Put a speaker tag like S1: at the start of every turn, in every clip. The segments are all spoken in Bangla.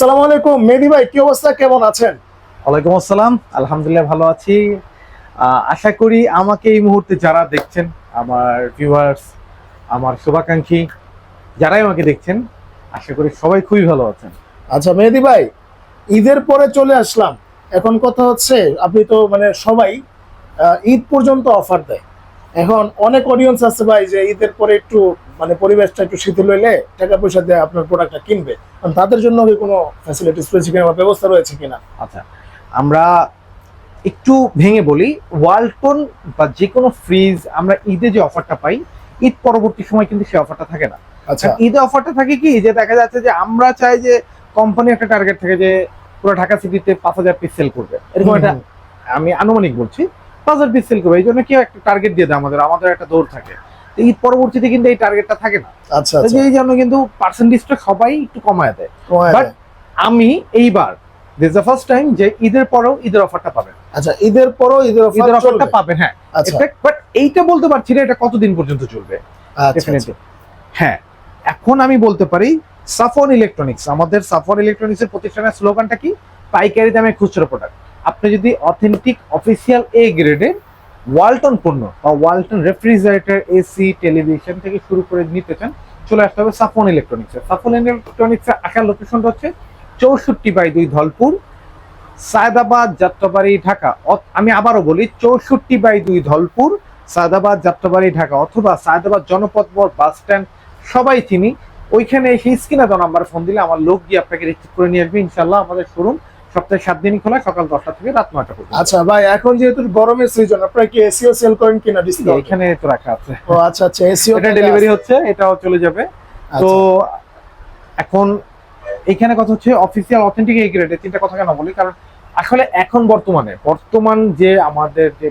S1: আসসালামু আলাইকুম মেহেদী ভাই, কি অবস্থা, কেমন আছেন?
S2: ওয়ালাইকুম আসসালাম, আলহামদুলিল্লাহ ভালো আছি। আশা করি আমাকে এই মুহূর্তে যারা দেখছেন, আমার ভিউয়ার্স, আমার শুভাকাঙ্ক্ষী যারাই আমাকে দেখছেন, আশা করি সবাই খুবই ভালো আছেন।
S1: আচ্ছা মেহেদী ভাই, ঈদের পরে চলে আসলাম। এখন কথা হচ্ছে, আপনি তো মানে সবাই ঈদ পর্যন্ত অফার দেয়। এখন অনেক অডিয়েন্স আছে ভাই, যে ঈদের পরে একটু মানে পরিবেশটা একটু শিথিল হইলে টাকা পয়সা দিয়ে আপনার প্রোডাক্টটা কিনবে। কারণ তাদের জন্য কি কোনো ফ্যাসিলিটিস রয়েছে কিনা বা ব্যবস্থা রয়েছে কিনা?
S2: আচ্ছা, আমরা একটু ভেঙে বলি। ওয়ালটন বা যে কোনো ফ্রিজ আমরা ঈদে যে অফারটা পাই, ঈদ পরবর্তী সময় কিন্তু সেই অফারটা থাকে না।
S1: আচ্ছা,
S2: ঈদে অফারটা থাকে কি, যে দেখা যাচ্ছে যে আমরা চাই যে কোম্পানি একটা টার্গেট থাকে যে পুরো ঢাকা সিটিতে 5,000 পিস সেল করবে, এরকম একটা আমি আনুমানিক বলছি, 5,000 পিস সেল করবে। এই জন্য কি একটা টার্গেট দিয়ে দেয়, আমাদের একটা দৌড় থাকে। তো ঈদ পরবর্তীতে কিন্তু এই টার্গেটটা থাকে না।
S1: আচ্ছা,
S2: তো এই জন্য কিন্তু পার্সেন্টেজটা সবাই একটু কমায় দেয়। বাট আমি এইবার this is the first time যে ঈদের পরেও ঈদের অফারটা পাবেন।
S1: আচ্ছা, ঈদের পরও ঈদের
S2: অফারটা পাবেন, হ্যাঁ।
S1: আচ্ছা,
S2: বাট এইটা বলতে পারছি না এটা কতদিন পর্যন্ত চলবে। ডেফিনেটলি হ্যাঁ, এখন আমি বলতে পারি সাফন ইলেকট্রনিক্স, আমাদের সাফন ইলেকট্রনিক্স এর প্রতিষ্ঠানের স্লোগানটা কি, পাইকারি দামে খুচরো প্রোডাক্ট। আপনি যদি অথেন্টিক অফিসিয়াল এ গ্রেডের ওয়ালটন পণ্য বা ওয়ালটন রেফ্রিজারেটর, এসি, টেলিভিশন থেকে শুরু করে নিতে চান, চলে আসতে হবে সাফন ইলেকট্রনিক্স। সাফন ইলেকট্রনিক্স এর আসার লোকেশনটা হচ্ছে 64/2 ধলপুর, সায়দাবাদ, যাত্রাবাড়ি, ঢাকা। আমি আবারও বলি 64/2 ধলপুর, সায়দাবাদ, যাত্রাবাড়ি, ঢাকা, অথবা সায়দাবাদ জনপথ মোড় বাস স্ট্যান্ড সবাই চিনি। ওইখানে সেই স্ক্রিনে দেওয়া নাম্বার ফোন দিলে আমার লোক গিয়ে আপনাকে রিসিভ করে নিয়ে আসবে ইনশাল্লাহ। আমাদের শোরুম সপ্তাহে 7 দিনই খোলা, সকাল 10টা থেকে রাত 9টা পর্যন্ত।
S1: আচ্ছা ভাই, এখন যেহেতু গরমের সিজন, আপনারা কি এসিও সেল করেন কিনা? ডিসকাউন্ট
S2: এখানে তো রাখা আছে।
S1: ও আচ্ছা আচ্ছা, এসিও
S2: এটা ডেলিভারি হচ্ছে, এটাও চলে যাবে। তো এখন এখানে কথা হচ্ছে অফিসিয়াল অথেন্টিক এই গ্রেডের তিনটা কথা কেন বলি, কারণ আসলে এখন বর্তমান যে আমাদের যে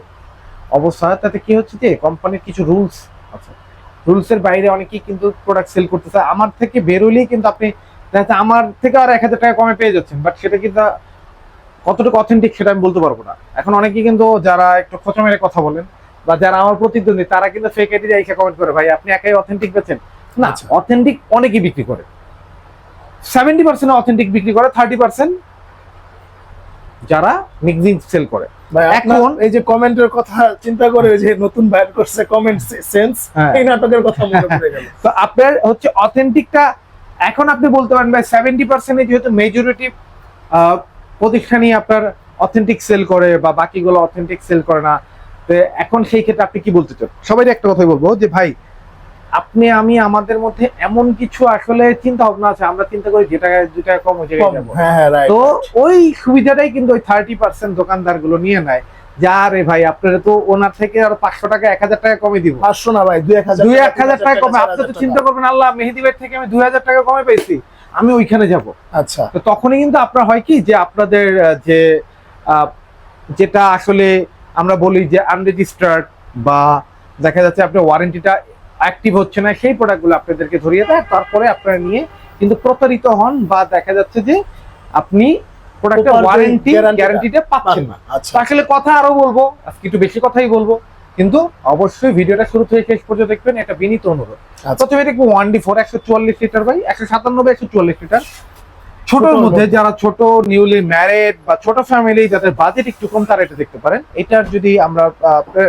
S2: অবস্থা, তাতে কি হচ্ছে যে কোম্পানির কিছু রুলস আছে, রুলসের বাইরে অনেকেই কিন্তু প্রোডাক্ট সেল করতেছে। আমার থেকে বেরোলেই কিন্তু আপনি আমার থেকে আর 1,000 টাকা কমে পেয়ে যাচ্ছেন, বাট সেটা কিন্তু কতটুকু অথেন্টিক সেটা আমি বলতে পারবো না। এখন অনেকেই কিন্তু যারা একটু খোঁচা মেরে কথা বলেন বা যারা আমার প্রতিদ্বন্দ্বী, তারা কিন্তু ফেক আইডি দিয়ে কমেন্ট করে, ভাই আপনি একাই অথেন্টিক বেচেন না। অথেন্টিক অনেকেই বিক্রি করে, 70% অথেন্টিক বিক্রি করে, 30% যারা মিক্সিং সেল করে।
S1: এখন এই যে কমেন্টের কথা চিন্তা করে, যে নতুন বাইর করছে কমেন্ট সেন্স, এই নাটকের কথা মনে পড়ে গেল।
S2: তো আপনার হচ্ছে অথেন্টিকটা এখন আপনি বলতে পারেন ভাই 70% যেহেতু মেজরিটি প্রতিষ্ঠানই আপনার অথেন্টিক সেল করে বা বাকিগুলো অথেন্টিক সেল করে না। তো এখন সেই ক্ষেত্রে আপনি কি বলতে চান? সবাই একটা কথাই বলবো যে ভাই, আমি আমাদের মধ্যে এমন কিছু আসলে চিন্তা ভাবনা আছে, আমরা চিন্তা করি যেটা 2 টাকা কম হয়ে যাবে। তো ওই সুবিধাটাই কিন্তু ওই 30% দোকানদার গুলো নিয়ে নেয়। যা রে ভাই, আপনারা তো ওনার থেকে আরো 500 টাকা 1,000 টাকা কমে দিব।
S1: 500 না ভাই, 2-1,000
S2: টাকা কমে। আপনি তো চিন্তা করবেন, আল্লাহ মেহেদী ভাই থেকে আমি 2,000 টাকা কমে পেয়েছি, আমি ওইখানে যাব।
S1: আচ্ছা, তো
S2: তখনই কিন্তু আপনার হয় কি, যে আপনাদের যে যেটা আসলে আমরা বলি যে আনরেজিস্টার্ড বা দেখা যাচ্ছে আপনার ওয়ারেন্টিটা অ্যাক্টিভ হচ্ছে না, সেই প্রোডাক্টগুলো আপনাদেরকে ধরিয়ে দেয়। তারপরে আপনারা নিয়ে কিন্তু প্রতারিত হন, বা দেখা যাচ্ছে যে আপনি প্রোডাক্টের ওয়ারেন্টি গ্যারান্টিটা পাচ্ছেন না। আসলে কথা আরো বলবো, আজকে একটু বেশি কথাই বলবো, কিন্তু অবশ্যই ভিডিওটা শুরু থেকে শেষ পর্যন্ত দেখবেন, এটা বিনীত অনুরোধ। প্রথমে দেখবো 1D4 144 লিটার বাই 197 144 লিটার, ছোটর মধ্যে যারা ছোট নিউলি ম্যারিড বা ছোট ফ্যামিলি যাদের বাজেট একটু কম, তারা এটা দেখতে পারেন। এটার যদি আমরা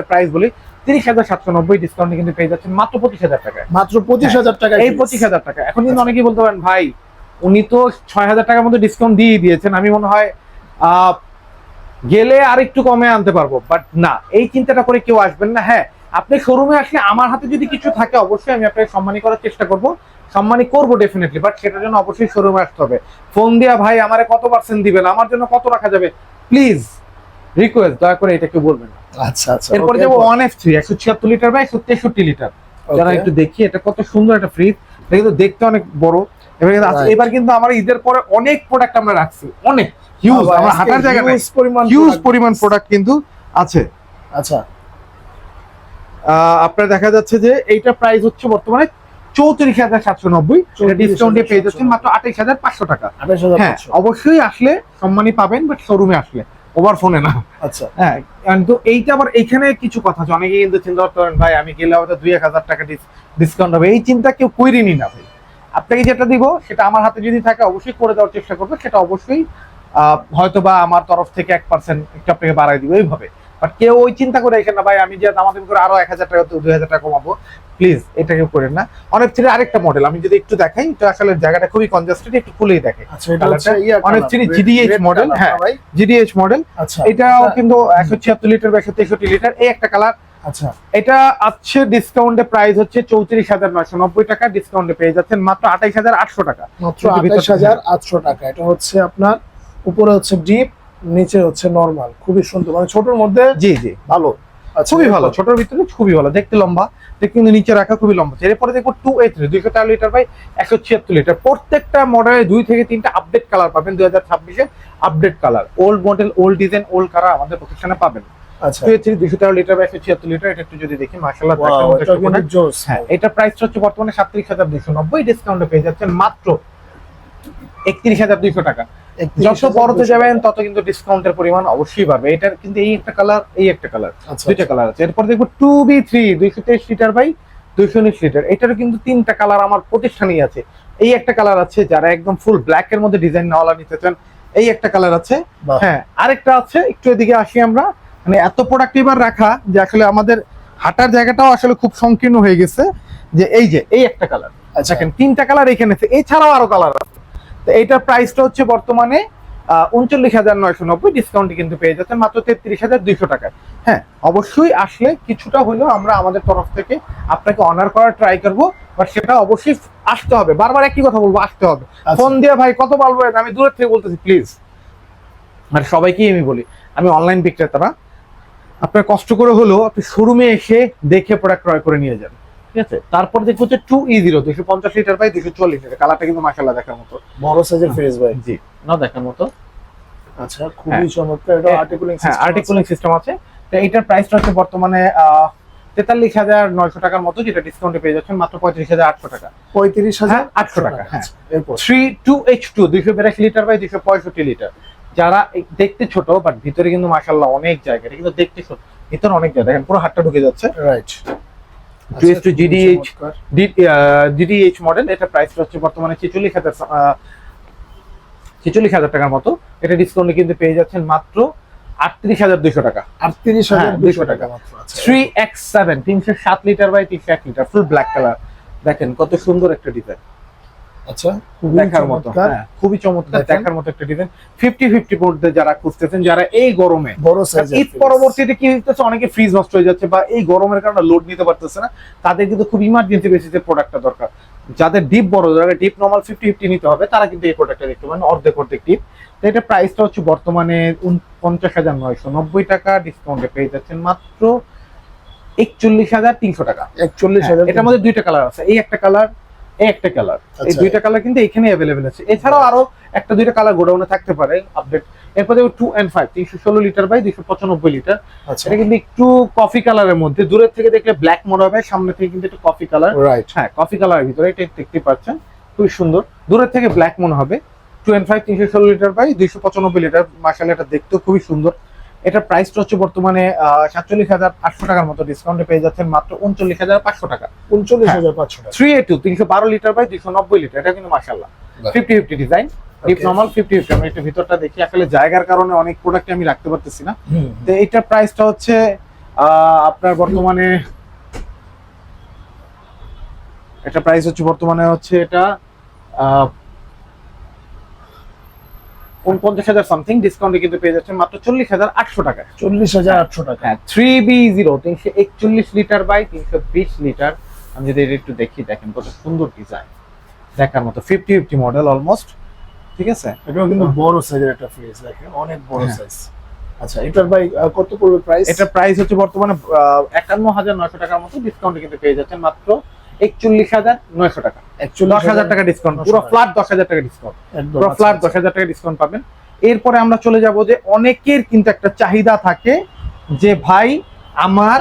S2: প্রাইস বলি 30,790, ডিসকাউন্টে কিন্তু পেয়ে যাচ্ছেন মাত্র 25,000 টাকায়।
S1: মাত্র 25,000 টাকা।
S2: এই 25,000 টাকা। এখন কিন্তু অনেকেই বলতে পারেন, ভাই উনি তো 6,000 টাকার মধ্যে ডিসকাউন্ট দিয়ে দিয়েছেন, আমি মনে হয় গেলে আর একটু কমে আনতে পারবো। বাট না, এই চিন্তাটা করে কেউ আসবেন না। হ্যাঁ, আপনি শোরুমে আসলে আমার হাতে যদি কিছু থাকে, অবশ্যই আমি আপনাকে সম্মানী করার চেষ্টা করব, সম্মানী করবো ডেফিনেটলি। বাট সেটার জন্য অবশ্যই শোরুমে আসতে হবে। ফোন দিয়া ভাই আমারে কত পার্সেন্ট দিবেন, আমার জন্য কত রাখা যাবে, প্লিজ রিকোয়েস্ট, দয়া করে এটা কেউ বলবেন না।
S1: আচ্ছা আচ্ছা,
S2: এরপরে যাবো 1F3 176 লিটার বাই 163 লিটার। যারা একটু দেখি, এটা কত সুন্দর একটা ফ্রিজ, এটা কিন্তু দেখতে অনেক বড়। এবার কিন্তু আমার ঈদের পরে অনেক প্রোডাক্ট আমরা রাখছি, অনেক হিউজ, আমার হাঁটার জায়গা নাই, হিউজ পরিমাণ প্রোডাক্ট কিন্তু আছে।
S1: আচ্ছা,
S2: আপনার দেখা যাচ্ছে যে এইটা প্রাইস হচ্ছে বর্তমানে 34,790, এটা ডিসকাউন্টে পেয়ে যাচ্ছেন মাত্র 28,500 টাকা। হ্যাঁ, অবশ্যই আসলে সম্মানী পাবেন, বাট শোরুমে আসলে, ওভার ফোনে না।
S1: আচ্ছা,
S2: হ্যাঁ, কিন্তু এইটা আবার এইখানে কিছু কথা আছে, অনেকে কিন্তু চিন্তা করতে পারেন ভাই আমি গেলে হয়তো 2-1,000 টাকা ডিসকাউন্ট হবে, এই চিন্তা কেউ কইরিনি না ভাই। আপনাকে যেটা দিব সেটা আমার হাতে যদি থাকে অবশ্যই করে দেওয়ার চেষ্টা করবো, সেটা অবশ্যই হয়তো বা আমার তরফ থেকে 1% একটু আপনাকে বাড়াই দিব এইভাবে। বাট কেউ ওই চিন্তা করে এখানে না ভাই আমি যে দামাদামি করে আরো 1000 টাকা 2000 টাকা কমাবো, প্লিজ এটা কেউ করেন না। অনেক থ্রি আরেকটা মডেল আমি যদি একটু দেখাই, তো আসলে জায়গাটা খুবই কনজাস্টেড, একটু খুলেই দেখে।
S1: আচ্ছা, এটা হচ্ছে
S2: অনেক থ্রি জিডিএইচ মডেল, হ্যাঁ জিডিএইচ মডেল।
S1: আচ্ছা,
S2: এটাও কিন্তু 176 লিটার বা 163 লিটার, এই একটা কালার।
S1: আচ্ছা,
S2: এটা আছে ডিসকাউন্টে প্রাইস হচ্ছে 34,990 টাকা, ডিসকাউন্টে পেয়ে যাচ্ছেন মাত্র 28,800 টাকা।
S1: মাত্র 28,800 টাকা। এটা হচ্ছে আপনার উপরে হচ্ছে ডিপ, নিচে হচ্ছে নরমাল, খুবই সুন্দর, মানে ছোটর মধ্যে
S2: জি জি
S1: ভালো। আচ্ছা,
S2: খুবই ভালো, ছোটর ভিতরে খুবই ভালো, দেখতে লম্বা, দেখতে কিন্তু নিচে রাখা খুবই লম্বা। এরপরে দেখবো 2A3 204 লিটার বাই 176 লিটার। প্রত্যেকটা মডেলে 2 থেকে 3টা আপডেট কালার পাবেন, 2026-এ update colour, old model, old design, old colour আমাদের প্রতিষ্ঠানে পাবেন।
S1: আচ্ছা,
S2: 2A3 213 লিটার বাই 176 লিটার, এটা একটু যদি দেখি মাশাআল্লাহ দেখার মতো একটা প্রোডাক্ট।
S1: জোস।
S2: হ্যাঁ, এটা প্রাইসটা হচ্ছে বর্তমানে 37,290, ডিসকাউন্টে পেয়ে যাচ্ছেন মাত্র 31,200 টাকা। যত বড়তে যাবেন তত কিন্তু ডিসকাউন্টের পরিমাণ অবশ্যই বাড়বে। এটার কিন্তু এই একটা কালার, এই একটা কালার, দুইটা কালার আছে। এরপর দেখবো 2B3 223 লিটার বাই 219 লিটার, এটারও কিন্তু 3টা কালার আমার প্রতিষ্ঠানেই আছে। এই একটা কালার আছে, যারা একদম ফুল ব্ল্যাক এর মধ্যে ডিজাইন নেওয়ালা নিতে চান, এই একটা কালার আছে। হ্যাঁ, আরেকটা আছে, একটু এদিকে আসি আমরা। মানে এত প্রোডাক্ট এবার রাখা যে আসলে আমাদের হাঁটার জায়গাটাও আসলে খুব সংকীর্ণ হয়ে গেছে। যে এই একটা কালার, দেখেন 3টা কালার এখানে আছে, এছাড়াও আরো কালার আছে। তো এইটার প্রাইসটা হচ্ছে বর্তমানে 39,990, ডিসকাউন্টে কিন্তু পেয়ে যাচ্ছেন মাত্র 33,200 টাকায়। হ্যাঁ, অবশ্যই আসলে কিছুটা হলেও আমরা আমাদের তরফ থেকে আপনাকে অনার করার ট্রাই করবো, বাট সেটা অবশ্যই আসতে হবে। বারবার একই কথা বলবো, আসতে হবে। ফোন দিয়ে ভাই কত বলবেন, আমি দূরের থেকে বলতেছি প্লিজ। আর সবাইকেই আমি বলি, আমি অনলাইন বিক্রেতা না, আপনার কষ্ট করে হলেও আপনি শোরুমে এসে দেখে প্রোডাক্ট ক্রয় করে নিয়ে যান, ঠিক আছে? তারপর দেখবো হচ্ছে 2E0 250 লিটার বাই 244 লিটার, কালারটা কিন্তু মাশাআল্লাহ দেখার মতো,
S1: বড় সাইজের ফ্রিজ ভাই।
S2: জি, না দেখার মতো।
S1: আচ্ছা, খুবই চমৎকার। এটা আর্টিকুলিং সিস্টেম,
S2: আর্টিকুলিং সিস্টেম আছে। তো এটার প্রাইসটা হচ্ছে বর্তমানে 43,900 টাকার মতো, যেটা ডিসকাউন্টে পেয়ে যাচ্ছেন মাত্র 35,800 টাকা।
S1: 35,800
S2: টাকা। হ্যাঁ,
S1: এরপর
S2: 3-2H2 282 লিটার বাই 265 লিটার, যারা দেখতে ছোট বাট ভিতরে কিন্তু মাশাআল্লাহ অনেক জায়গা, এটা কিন্তু দেখতে ছোট, ভিতরে অনেক জায়গা, দেখেন পুরো হাতটা ঢুকে যাচ্ছে।
S1: রাইট।
S2: 2H2 GDH মডেল, এটা প্রাইস হচ্ছে বর্তমানে 46,000 টাকার মতো, এটা ডিসকাউন্টে কিন্তু পেয়ে যাচ্ছেন মাত্র 38,200 টাকা।
S1: 38,200 টাকা মাত্র।
S2: 3X7 307 litre by 301 litre, full black colour, দেখেন কত সুন্দর একটা ডিজাইন।
S1: আচ্ছা,
S2: দেখার মতো, হ্যাঁ খুবই চমৎকার, দেখার মতো একটা ডিজাইন। 50-50 মধ্যে যারা খুঁজতেছেন, যারা এই গরমে
S1: বড় সাইজের,
S2: ঈদ পরবর্তীতে কি হচ্ছে, অনেকে ফ্রিজ নষ্ট হয়ে যাচ্ছে বা এই গরমের কারণে লোড নিতে পারতেছে না, তাদের কিন্তু খুব ইমার্জেন্সি বেসিসে প্রোডাক্টটা দরকার। যাদের ডিপ বড়, যারা ডিপ নরমাল 50-50 নিতে হবে, তারা কিন্তু এই প্রোডাক্টটা দেখতে পারেন, অর্ধেক ডিপ। তো এটা প্রাইসটা হচ্ছে বর্তমানে 49,990 টাকা, ডিসকাউন্টে পেয়ে যাচ্ছেন মাত্র 41,300 টাকা।
S1: 41,000।
S2: এটার মধ্যে দুইটা কালার আছে, এই একটা কালার, এই একটা কালার, এই দুইটা কালার কিন্তু এখানে अवेलेबल আছে। এছাড়াও আরো একটা দুইটা কালার গোডাউনে থাকতে পারে আপডেট। এরপর দেখো 2N5 316 লিটার বাই 295 লিটার, এটা কিন্তু একটু কফি কালারের মধ্যে, দূরের থেকে দেখলে ব্ল্যাক মনে হবে, সামনে থেকে কিন্তু একটু কফি কালার।
S1: রাইট,
S2: হ্যাঁ কফি কালারের ভিতরে এটা দেখতে পাচ্ছেন, খুবই সুন্দর, দূরের থেকে ব্ল্যাক মনে হবে। 2N5 316 লিটার বাই 295 লিটার, মাশাআল্লাহ এটা দেখতেও খুবই সুন্দর। এটার প্রাইসটা হচ্ছে বর্তমানে 47,800 টাকার মতো, ডিসকাউন্টে পেয়ে যাচ্ছেন মাত্র 39,500 টাকা।
S1: 39,500 টাকা।
S2: 3A2 312 লিটার বাই 290 লিটার, এটা কিন্তু মাশাআল্লাহ 50-50 ডিজাইন, ডিপ নরমাল 50-50। আমি একটু ভিতরটা দেখি, আসলে জায়গার কারণে অনেক প্রোডাক্ট আমি রাখতে পারতেছি না। তো এটার প্রাইসটা হচ্ছে আপনার বর্তমানে, এটা প্রাইস হচ্ছে বর্তমানে হচ্ছে এটা 49,000 সামথিং, ডিসকাউন্টে কিন্তু পেয়ে যাচ্ছেন মাত্র 40,800 টাকা।
S1: 40,800 টাকা।
S2: হ্যাঁ, 3B0 341 লিটার বাই 320 লিটার, আমি যদি এটা একটু দেখি, দেখেন কত সুন্দর ডিজাইন, দেখার মতো 50-50 মডেল অলমোস্ট, ঠিক আছে?
S1: এটাও কিন্তু বড় সাইজের একটা ফ্রিজ, দেখেন অনেক বড় সাইজ। আচ্ছা, এটার ভাই কত পড়বে প্রাইস?
S2: এটার প্রাইস হচ্ছে বর্তমানে 51,900 টাকার মতো, ডিসকাউন্টে কিন্তু পেয়ে যাচ্ছেন মাত্র 41,900 টাকা। 10,000 টাকা ডিসকাউন্ট, পুরো ফ্ল্যাট 10,000 টাকা ডিসকাউন্ট, পুরো ফ্ল্যাট 10,000 টাকা ডিসকাউন্ট পাবেন। এরপরে আমরা চলে যাব যে অনেকের কিন্তু একটা চাহিদা থাকে যে ভাই আমার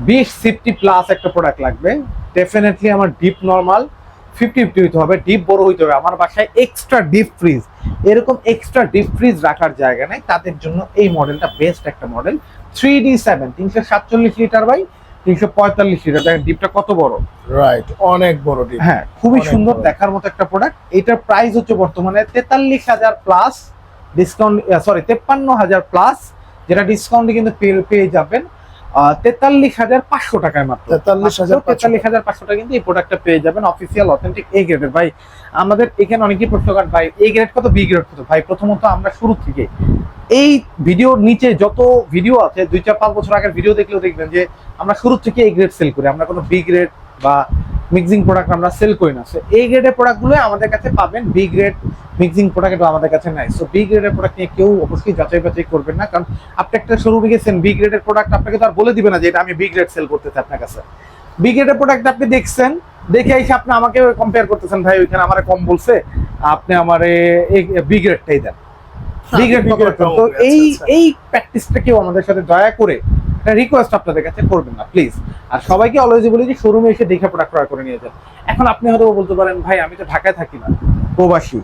S2: 20 সিফটি প্লাস একটা প্রোডাক্ট লাগবে, ডেফিনেটলি আমার ডিপ নরমাল 50-50 হইতে হবে, ডিপ বড় হইতে হবে, আমার বাসায় এক্সট্রা ডিপ ফ্রিজ, এরকম এক্সট্রা ডিপ ফ্রিজ রাখার জায়গা নেই, তাদের জন্য এই মডেলটা বেস্ট একটা model. 3D7 347 litre by 345 litre, দেখেন ডিপটা কত বড়।
S1: রাইট, অনেক বড় ডিপ।
S2: হ্যাঁ, খুবই
S1: অনেক
S2: সুন্দর
S1: বড়।
S2: দেখার মতো একটা প্রোডাক্ট। এটার প্রাইস হচ্ছে বর্তমানে 43,000 প্লাস ডিসকাউন্ট, সরি 53,000 প্লাস, যেটা ডিসকাউন্টে কিন্তু পেয়ে যাবেন 43,500 টাকায় মাত্র। 43,500 টাকা কিন্তু এই প্রোডাক্টটা পেয়ে যাবেন, অফিসিয়াল অথেন্টিক এ গ্রেডের। ভাই আমাদের এখানে অনেকেই প্রশ্ন করেন ভাই এ গ্রেড কত, বি গ্রেড কত। ভাই প্রথমত আমরা শুরু থেকে এই ভিডিওর নিচে যত ভিডিও আছে 2-4-5 বছর আগের ভিডিও দেখলেও দেখবেন যে আমরা শুরু থেকে এই গ্রেড সেল করি, আমরা কোনো বি গ্রেড বা মিক্সিং প্রোডাক্ট আমরা সেল করি না। সো এই গ্রেডের প্রোডাক্টগুলো আমাদের কাছে পাবেন, বি গ্রেড মিক্সিং প্রোডাক্ট আমাদের কাছে নাই। সো বি গ্রেডের প্রোডাক্ট নিয়ে কেউ অবশ্যই যাচাই বাছাই করবেন না, কারণ আপনি একটা শোরুমে গেছেন বি গ্রেডের প্রোডাক্ট আপনাকে তো আর বলে দিবে না যে এটা আমি বি গ্রেড সেল করতেছি আপনার কাছে। বি গ্রেডের প্রোডাক্ট আপনি দেখছেন, দেখে এসে আপনি আমাকে কম্পেয়ার করতেছেন, ভাই ওইখানে আমার কম বলছে, আপনি আমার বি গ্রেডটাই দেন। বি গ্রেড তো এই প্র্যাকটিসটা কেউ আমাদের সাথে দয়া করে একটা রিকোয়েস্ট আপনাদের কাছে করবেন না প্লিজ। আর সবাইকে অলওয়েজ বলি যে শোরুমে এসে দেখে প্রোডাক্ট ক্রয় করে নিয়ে যান। এখন আপনি হয়তো বলতে পারেন ভাই আমি তো ঢাকায় থাকি না, প্রবাসী,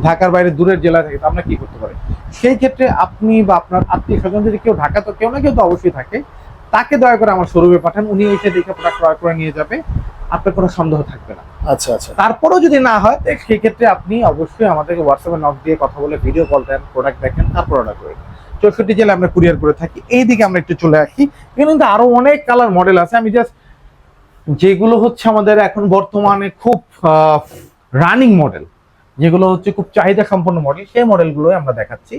S2: ঢাকার বাইরে দূরের জেলায় থাকি, তো আমরা কি করতে পারি? সেই ক্ষেত্রে আপনি বা আপনার আত্মীয় স্বজন যদি কেউ ঢাকা, তো কেউ না কেউ তো অবশ্যই থাকে, তাকে দয়া করে আমার শোরুমে পাঠান, উনি এসে দেখে প্রোডাক্ট ক্রয় করে নিয়ে যাবে, আপনার কোনো সন্দেহ থাকবে না।
S1: আচ্ছা আচ্ছা।
S2: তারপরেও যদি না হয় সেই ক্ষেত্রে আপনি অবশ্যই আমাদেরকে হোয়াটসঅ্যাপে নক দিয়ে কথা বলে ভিডিও কল দেন, প্রোডাক্ট দেখেন, তারপর অর্ডার করেন। 64 জেলা আমরা কুরিয়ার করে থাকি। এইদিকে আমরা একটু চলে আসি, এখানে কিন্তু আরো অনেক কালার মডেল আছে, আমি জাস্ট যেগুলো হচ্ছে আমাদের এখন বর্তমানে খুব রানিং মডেল, যেগুলো হচ্ছে খুব চাহিদা সম্পন্ন মডেল, সেই মডেলগুলো আমরা দেখাচ্ছি।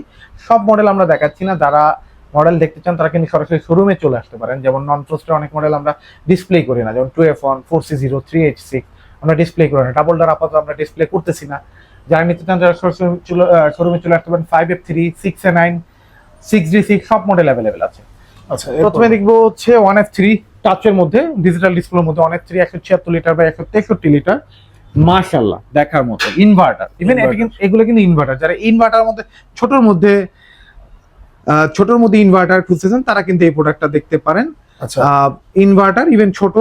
S2: সব মডেল আমরা দেখাচ্ছি না, যারা মডেল দেখতে চান তারা কিন্তু সরাসরি শোরুমে চলে আসতে পারেন। যেমন নন ফ্রস্টের অনেক মডেল আমরা ডিসপ্লে করি না, যেমন 2F1, 4C0, 3H6 আমরা ডিসপ্লে করি না। ডাবল ডার আপাতত আমরা ডিসপ্লে করতেছি না। যারা নিতে চান যারা শোরুমে চলে আসতে পারেন। 5F3, 6A9, 6D6 সব মডেল অ্যাভেলেবেল আছে।
S1: আচ্ছা,
S2: প্রথমে দেখবো হচ্ছে 1F3 টাচের মধ্যে, ডিজিটাল ডিসপ্লের মধ্যে 1F3 176 লিটার বা 163 লিটার, মাশাআল্লাহ দেখার মতো ইনভার্টার। ইভেন এটা কিন্তু এগুলো কিন্তু ইনভার্টার, যারা ইনভার্টারের মধ্যে ছোটর মধ্যে ইনভার্টার খুঁজতেছেন তারা কিন্তু এই প্রোডাক্টটা দেখতে পারেন।
S1: আচ্ছা।
S2: ইনভার্টার ইভেন ছোট,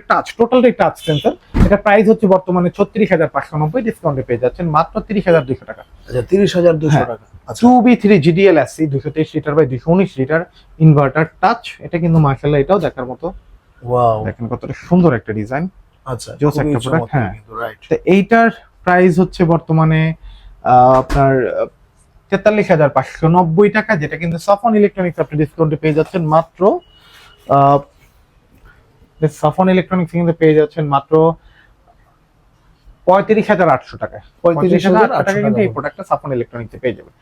S2: টাচ, টোটালটাই টাচ সেন্সর। এটা প্রাইস হচ্ছে বর্তমানে 36,590, ডিসকাউন্টে পেয়ে যাচ্ছেন মাত্র 30,200 টাকা।
S1: আচ্ছা, 30,200 টাকা। আচ্ছা,
S2: 2B3 GDL-SC 223 litre by 219 litre inverter touch. এটা কিন্তু মাশাআল্লাহ এটাও দেখার মতো।
S1: ওয়াও,
S2: দেখেন কতটা সুন্দর একটা ডিজাইন।
S1: আচ্ছা,
S2: জোস একটা প্রোডাক্ট। হ্যাঁ,
S1: রাইট।
S2: তো এইটার প্রাইস হচ্ছে বর্তমানে আপনার 43,590 টাকা, যেটা কিন্তু সাফন ইলেকট্রনিক্স আপনি ডিসকাউন্টে পেয়ে যাচ্ছেন মাত্র সাফন ইলেকট্রনিক্স কিন্তু পেয়ে যাচ্ছেন মাত্র 35,800 টাকায়। 35,800 টাকা কিন্তু এই প্রোডাক্টটা সাফন ইলেকট্রনিক্সে পেয়ে যাবেন।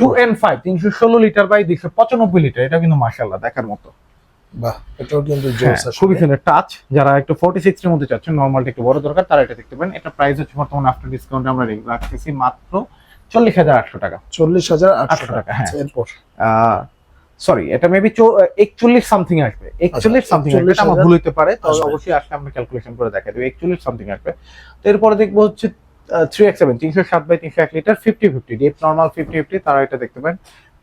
S2: 2N5 316 লিটার বাই 295 লিটার, এটা কিন্তু মাশাআল্লাহ দেখার মতো।
S1: বাহ, এটাও কিন্তু জোস আছে,
S2: খুবই সুন্দর টাচ। যারা একটু 46 এর মধ্যে চাচ্ছেন, নরমালটা একটু বড় দরকার, তারা এটা দেখতে পারেন। এটা প্রাইস হচ্ছে বর্তমানে আফটার ডিসকাউন্ট আমরা রাখতেছি মাত্র 40,800 টাকা।
S1: 40,800 টাকা।
S2: হ্যাঁ,
S1: আচ্ছা, এরপর
S2: সরি এটা মেবি 41 সামথিং আসবে, 41 সামথিং আসবে, এটা আমার ভুল হতে পারে, তো অবশ্যই আসলে আমরা ক্যালকুলেশন করে দেখাই দেব। 41 সামথিং আসবে। তো এরপরে দেখবো হচ্ছে 3X7 307 by 301 litre 50-50 deep normal 50-50, তারা এটা দেখতে পারেন।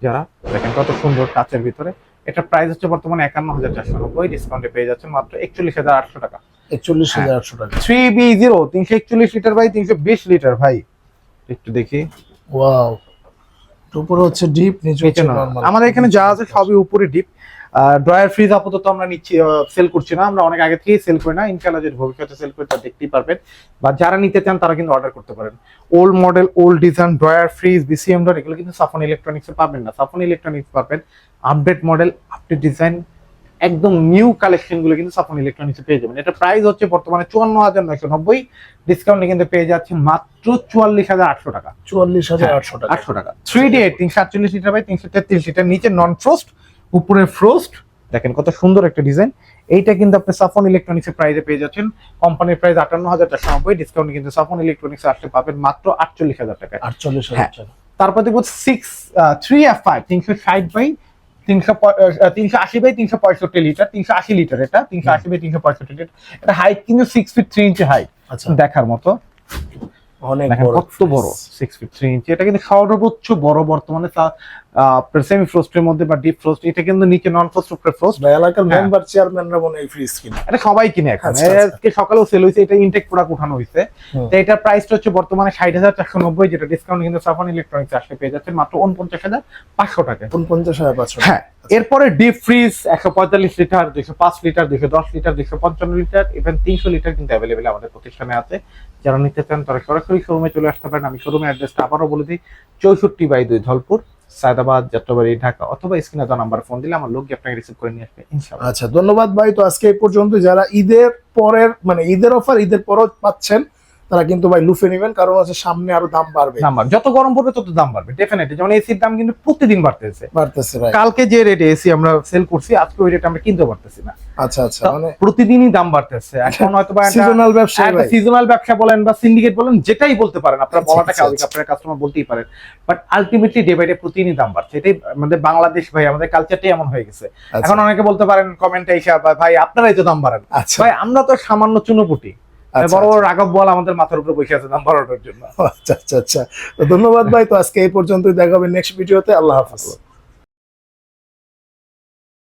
S2: যারা দেখেন কত সুন্দর টাচের ভিতরে। এটা প্রাইস হচ্ছে বর্তমানে 51,490, ডিসকাউন্টে পেয়ে যাচ্ছেন মাত্র 41,800 টাকা।
S1: 41,800 টাকা।
S2: 3B0 341 লিটার বাই 320 লিটার, ভাই একটু দেখি।
S1: ওয়াও, উপরে হচ্ছে ডিপ, নিচে হচ্ছে নরমাল।
S2: আমাদের এখানে যা আছে সবই উপরে ডিপ। ড্রয়ার ফ্রিজ আপাতত আমরা নিচ্ছি, সেল করছি না, আমরা অনেক আগে থেকেই সেল করি না। ইনশাআল্লাহ যদি ভবিষ্যতে সেল করি তা দেখতেই পারবেন, বা যারা নিতে চান তারা কিন্তু অর্ডার করতে পারেন। Old model, old design drawer fridge, BCM ডোর এগুলো কিন্তু সাফন ইলেকট্রনিক্সে পাবেন না। সাফন ইলেকট্রনিক্স পাবেন আপডেট মডেল, আপডেট ডিজাইন, একদম নিউ কালেকশন গুলো কিন্তু সাফন ইলেকট্রনিক্সে পেয়ে যাবেন। এটা প্রাইস হচ্ছে বর্তমানে 54,990, ডিসকাউন্টে কিন্তু পেয়ে যাচ্ছেন মাত্র 44,800 টাকা।
S1: 44,800 টাকা।
S2: 800 টাকা। 3D8 348 লিটার বাই 333 লিটার, নিচে নন ফ্রস্ট, উপরে ফ্রস্ট। দেখেন কত সুন্দর একটা ডিজাইন। এইটা কিন্তু আপনি সাফন ইলেকট্রনিক্সের প্রাইসে পেয়ে যাচ্ছেন। কোম্পানির প্রাইস 58,490, ডিসকাউন্ট কিন্তু সাফন ইলেকট্রনিক্সে আসলে পাবেন মাত্র 48,000 টাকা।
S1: 48,000 টাকা।
S2: তারপর দেখবো 3F5 360 by 380 by 365 litre, 380 litre, এটা 380 বাই 365 লিটার। এটা হাইট কিন্তু 6 ফিট 3 ইঞ্চি হাইট,
S1: আচ্ছা,
S2: দেখার মতো
S1: অনেক বড়,
S2: কত বড় 6 ফিট 3 ইঞ্চি। এটা কিন্তু সর্বোচ্চ বড় বর্তমানে সেমি ফ্রস্টের মধ্যে বা ডিপ ফ্রস্ট। এটা কিন্তু নিচে নন ফ্রস্ট, উপরে ফ্রস্ট।
S1: এলাকার মেম্বার চেয়ারম্যানরা মনে এই ফ্রিজ কিনে,
S2: এটা সবাই কিনে এখন। আজকে সকালেও সেল হয়েছে, এটা ইনটেক প্রোডাক্ট উঠানো হয়েছে। তো এটার প্রাইসটা হচ্ছে বর্তমানে 60,490, যেটা ডিসকাউন্ট কিন্তু সাফন ইলেকট্রনিক্স আসলে পেয়ে যাচ্ছে মাত্র 49,500 টাকা।
S1: 49,500
S2: হ্যাঁ, এরপরে deep fridge 145 litre, 205 litre, 210 litre, 255 litre, even 300 litre কিন্তু অ্যাভেলেবেল আমাদের প্রতিষ্ঠানে আছে। যারা নিতে চান তারা সরাসরি শোরুমে চলে আসতে পারেন। আমি শোরুমের অ্যাড্রেসটা আবারও বলে দিই, 64/2 ধলপুর, সায়দাবাদ, যাত্রাবাড়ি, ঢাকা, অথবা স্ক্রিনে দেওয়া নাম্বার ফোন দিলে আমার লোক আপনাকে রিসিভ করে নিয়ে আসবে ইনশাআল্লাহ।
S1: আচ্ছা, ধন্যবাদ ভাই। তো আজকে এই পর্যন্ত। যারা ঈদের পরের মানে ঈদের অফার ঈদের পরও পাচ্ছেন তারা কিন্তু ভাই লুফে নেবেন, কারণ হচ্ছে সামনে আরো দাম বাড়বে।
S2: নাম্বার যত গরম পড়বে তত দাম বাড়বে ডেফিনেটলি। যেমন এসির দাম কিন্তু প্রতিদিন বাড়তেছে
S1: ভাই।
S2: কালকে যে রেটে এসি আমরা সেল করছি আজকে ওই রেটে আমরা কিনতে পারতেছি না।
S1: আচ্ছা আচ্ছা, মানে
S2: প্রতিদিনই দাম বাড়তেছে। এখন হয়তো বা
S1: সিজনাল ব্যবসা,
S2: একটা সিজনাল ব্যবসা বলেন বা সিন্ডিকেট বলেন, যেটাই বলতে পারেন, আপনারা
S1: আচ্ছা,
S2: বলাটাকে
S1: আচ্ছা,
S2: আপনার কাস্টমার বলতেই পারেন, but ultimately day by day প্রতিদিনই দাম বাড়ছে। এটাই আমাদের বাংলাদেশ ভাই, আমাদের কালচারটাই এমন হয়ে গেছে। এখন অনেকে বলতে পারেন কমেন্টে এসে, ভাই আপনারাই তো দাম বাড়ান।
S1: আচ্ছা
S2: ভাই আমরা তো সামান্য চুনোপুটি,
S1: আচ্ছা,
S2: বড় বড় রাঘব বল আমাদের মাথার উপরে বসে আছে দাম বাড়ানোর জন্য।
S1: আচ্ছা আচ্ছা আচ্ছা। তো ধন্যবাদ ভাই। তো আজকে এই পর্যন্তই, দেখা হবে নেক্সট ভিডিওতে। আল্লাহ হাফেজ।